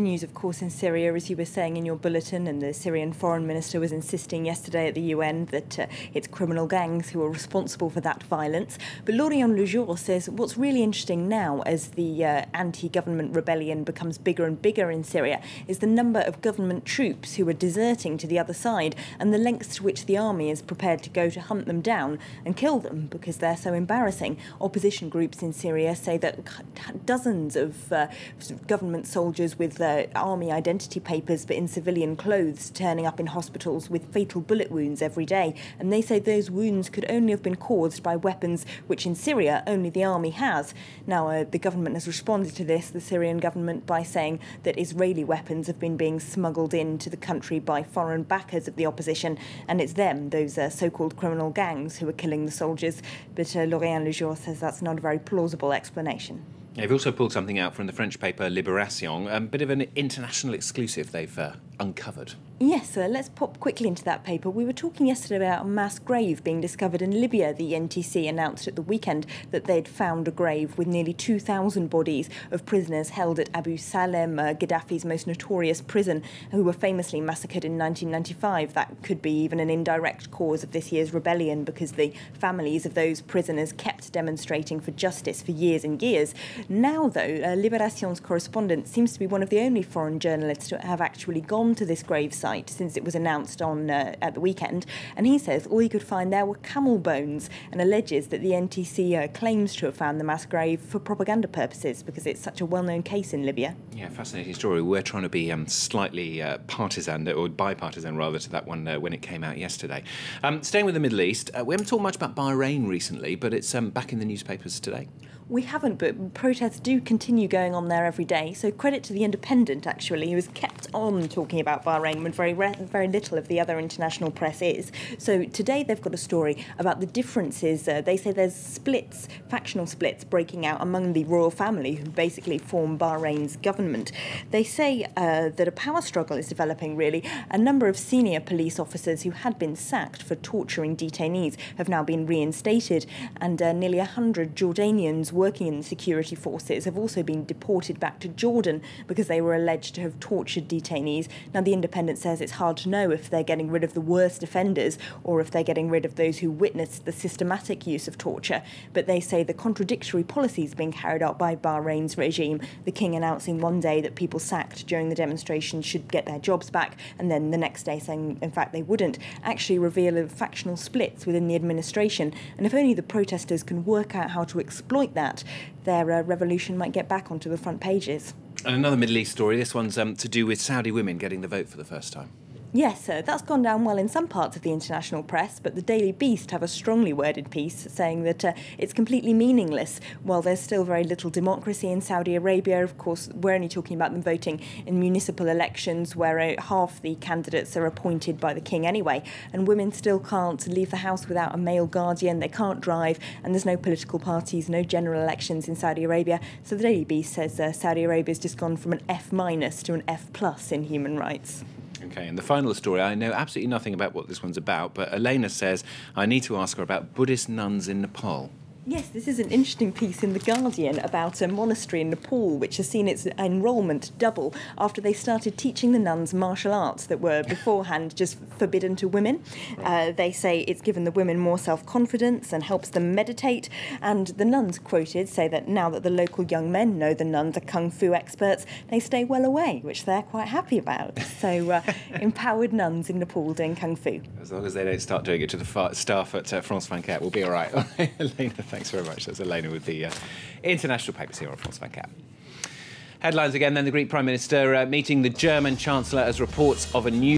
News, of course, in Syria, as you were saying in your bulletin, and the Syrian foreign minister was insisting yesterday at the UN that it's criminal gangs who are responsible for that violence. But Lorient Le Jour says what's really interesting now, as the anti-government rebellion becomes bigger and bigger in Syria, is the number of government troops who are deserting to the other side and the lengths to which the army is prepared to go to hunt them down and kill them because they're so embarrassing. Opposition groups in Syria say that dozens of government soldiers with army identity papers but in civilian clothes turning up in hospitals with fatal bullet wounds every day, and they say those wounds could only have been caused by weapons which in Syria only the army has. Now the government has responded to this, the Syrian government, by saying that Israeli weapons have been being smuggled into the country by foreign backers of the opposition, and it's them, those so-called criminal gangs, who are killing the soldiers. But Lorient Le Jour says that's not a very plausible explanation. They've also pulled something out from the French paper Libération, a bit of an international exclusive they've uncovered. Yes, let's pop quickly into that paper. We were talking yesterday about a mass grave being discovered in Libya. The NTC announced at the weekend that they'd found a grave with nearly 2,000 bodies of prisoners held at Abu Salem, Gaddafi's most notorious prison, who were famously massacred in 1995. That could be even an indirect cause of this year's rebellion, because the families of those prisoners kept demonstrating for justice for years and years. Now, though, Libération's correspondent seems to be one of the only foreign journalists to have actually gone to this grave site since it was announced on at the weekend, and he says all he could find there were camel bones, and alleges that the NTC claims to have found the mass grave for propaganda purposes because it's such a well-known case in Libya. Yeah, fascinating story. We're trying to be slightly partisan, or bipartisan rather, to that one when it came out yesterday. Staying with the Middle East, we haven't talked much about Bahrain recently, but it's back in the newspapers today. We haven't, but protests do continue going on there every day. So credit to The Independent, actually, who has kept on talking about Bahrain when very little of the other international press is. So today they've got a story about the differences. They say there's splits, factional splits, breaking out among the royal family, who basically form Bahrain's government. They say that a power struggle is developing, really. A number of senior police officers who had been sacked for torturing detainees have now been reinstated, and nearly 100 Jordanians working in the security forces have also been deported back to Jordan because they were alleged to have tortured detainees. Now, The Independent says it's hard to know if they're getting rid of the worst offenders or if they're getting rid of those who witnessed the systematic use of torture. But they say the contradictory policies being carried out by Bahrain's regime, the king announcing one day that people sacked during the demonstrations should get their jobs back, and then the next day saying, in fact, they wouldn't, actually reveal factional splits within the administration. And if only the protesters can work out how to exploit that, their revolution might get back onto the front pages. And another Middle East story, this one's to do with Saudi women getting the vote for the first time. Yes, that's gone down well in some parts of the international press, but the Daily Beast have a strongly worded piece saying that it's completely meaningless. While there's still very little democracy in Saudi Arabia, of course, we're only talking about them voting in municipal elections where half the candidates are appointed by the king anyway, and women still can't leave the house without a male guardian, they can't drive, and there's no political parties, no general elections in Saudi Arabia. So the Daily Beast says Saudi Arabia's just gone from an F- to an F+ in human rights. OK, and the final story, I know absolutely nothing about what this one's about, but Elena says I need to ask her about Buddhist nuns in Nepal. Yes, this is an interesting piece in The Guardian about a monastery in Nepal which has seen its enrolment double after they started teaching the nuns martial arts that were beforehand just forbidden to women. They say it's given the women more self-confidence and helps them meditate, and the nuns quoted say that now that the local young men know the nuns are kung fu experts, they stay well away, which they're quite happy about. So empowered nuns in Nepal doing kung fu. As long as they don't start doing it to the staff at France 24, we'll be all right. Elena, thanks very much. That's Elena with the international papers here on France 24. Headlines again, then. The Greek Prime Minister meeting the German Chancellor as reports of a new